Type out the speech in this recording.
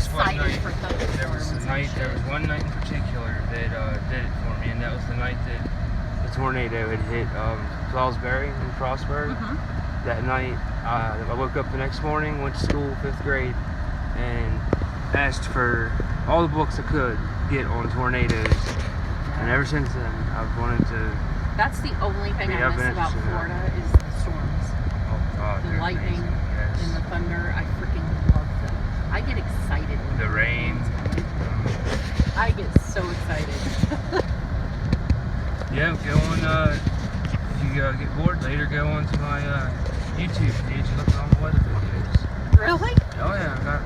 excited for thunderstorms. There was one night in particular that did it for me, and that was the night that the tornado had hit Salisbury and Frostburg. That night, I woke up the next morning, went to school, 5th grade, and asked for all the books I could get on tornadoes. And ever since then, I've wanted to. That's the only thing I miss about Florida is the storms. Oh God, the lightning and the thunder. I freaking love them. I get excited when the rain. I get so excited. Yeah, go on. If you get bored later, go on to my YouTube page and look at all the weather videos. Really? Oh yeah, I got